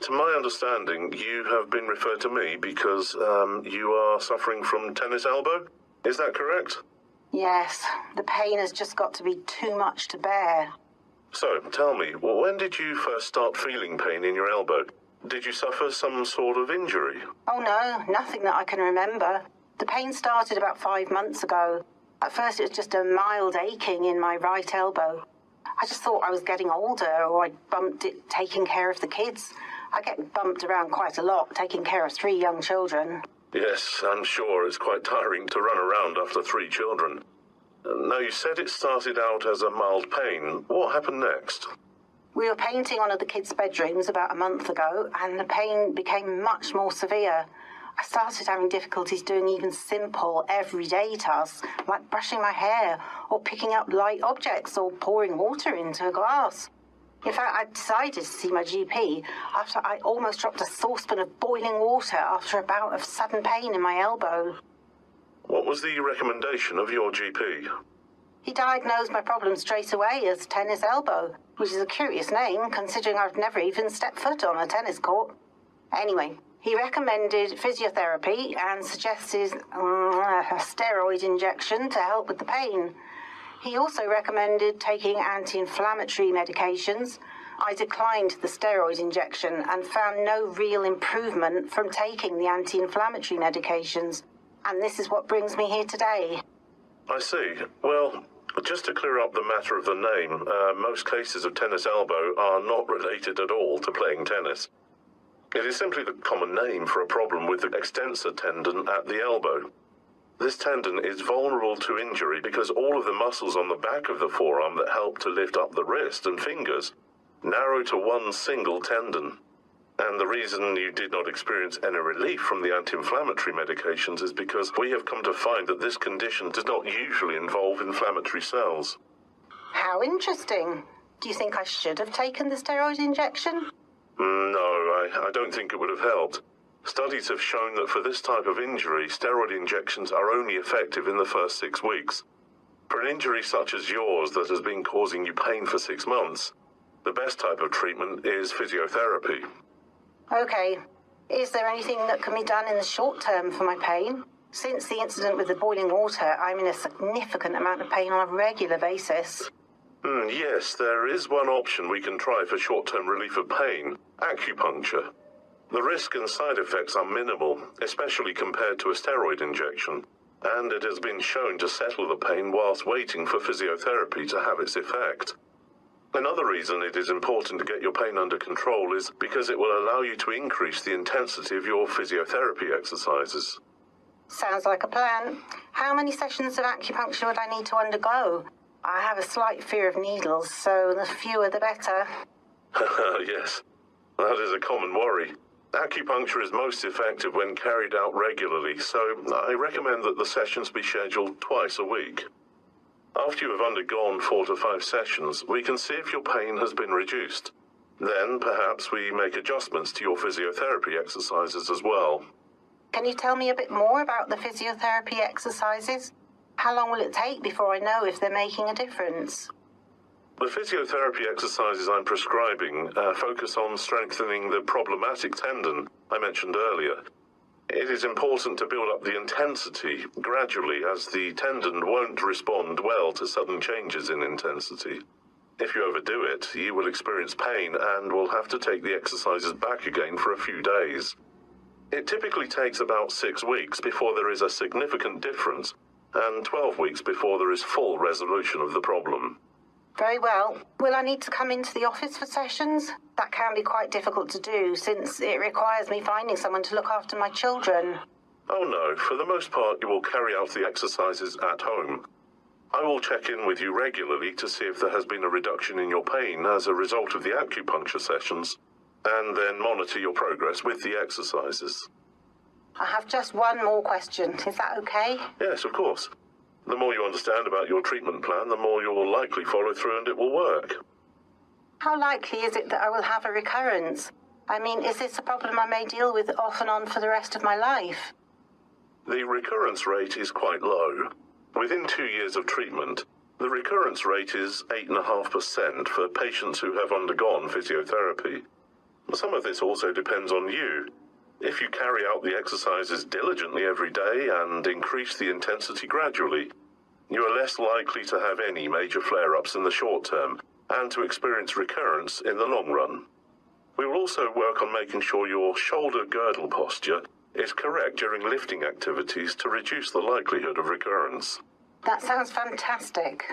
To my understanding, you have been referred to me because you are suffering from tennis elbow. Is that correct? Yes, the pain has just got to be too much to bear. So, tell me, when did you first start feeling pain in your elbow? Did you suffer some sort of injury? Oh no, nothing that I can remember. The pain started about 5 months ago. At first it was just a mild aching in my right elbow. I just thought I was getting older, or I'd bumped it taking care of the kids. I get bumped around quite a lot, taking care of 3 young children. Yes, I'm sure it's quite tiring to run around after 3 children. Now, you said it started out as a mild pain. What happened next? We were painting one of the kids' bedrooms about a month ago, and the pain became much more severe. I started having difficulties doing even simple, everyday tasks, like brushing my hair, or picking up light objects, or pouring water into a glass. In fact, I decided to see my GP after I almost dropped a saucepan of boiling water after a bout of sudden pain in my elbow. What was the recommendation of your GP? He diagnosed my problem straight away as tennis elbow, which is a curious name considering I've never even stepped foot on a tennis court. Anyway, he recommended physiotherapy and suggested a steroid injection to help with the pain. He also recommended taking anti-inflammatory medications. I declined the steroid injection and found no real improvement from taking the anti-inflammatory medications. And this is what brings me here today. I see. Well, just to clear up the matter of the name, most cases of tennis elbow are not related at all to playing tennis. It is simply the common name for a problem with the extensor tendon at the elbow. This tendon is vulnerable to injury because all of the muscles on the back of the forearm that help to lift up the wrist and fingers narrow to one single tendon. And the reason you did not experience any relief from the anti-inflammatory medications is because we have come to find that this condition does not usually involve inflammatory cells. How interesting. Do you think I should have taken the steroid injection? No, I don't think it would have helped. Studies have shown that for this type of injury, steroid injections are only effective in the first 6 weeks. For an injury such as yours that has been causing you pain for 6 months, the best type of treatment is physiotherapy. Okay. Is there anything that can be done in the short term for my pain? Since the incident with the boiling water, I'm in a significant amount of pain on a regular basis. Yes, there is one option we can try for short-term relief of pain: acupuncture. The risk and side effects are minimal, especially compared to a steroid injection, and it has been shown to settle the pain whilst waiting for physiotherapy to have its effect. Another reason it is important to get your pain under control is because it will allow you to increase the intensity of your physiotherapy exercises. Sounds like a plan. How many sessions of acupuncture would I need to undergo? I have a slight fear of needles, so the fewer the better. Yes, that is a common worry. Acupuncture is most effective when carried out regularly, so I recommend that the sessions be scheduled twice a week. After you have undergone 4 to 5 sessions, we can see if your pain has been reduced. Then, perhaps we make adjustments to your physiotherapy exercises as well. Can you tell me a bit more about the physiotherapy exercises? How long will it take before I know if they're making a difference? The physiotherapy exercises I'm prescribing focus on strengthening the problematic tendon I mentioned earlier. It is important to build up the intensity gradually, as the tendon won't respond well to sudden changes in intensity. If you overdo it, you will experience pain and will have to take the exercises back again for a few days. It typically takes about 6 weeks before there is a significant difference, and 12 weeks before there is full resolution of the problem. Very well. Will I need to come into the office for sessions? That can be quite difficult to do, since it requires me finding someone to look after my children. Oh no, for the most part you will carry out the exercises at home. I will check in with you regularly to see if there has been a reduction in your pain as a result of the acupuncture sessions, and then monitor your progress with the exercises. I have just one more question. Is that okay? Yes, of course. The more you understand about your treatment plan, the more you will likely follow through and it will work. How likely is it that I will have a recurrence? I mean, is this a problem I may deal with off and on for the rest of my life? The recurrence rate is quite low. Within 2 years of treatment, the recurrence rate is 8.5% for patients who have undergone physiotherapy. Some of this also depends on you. If you carry out the exercises diligently every day and increase the intensity gradually, you are less likely to have any major flare-ups in the short term and to experience recurrence in the long run. We will also work on making sure your shoulder girdle posture is correct during lifting activities to reduce the likelihood of recurrence. That sounds fantastic.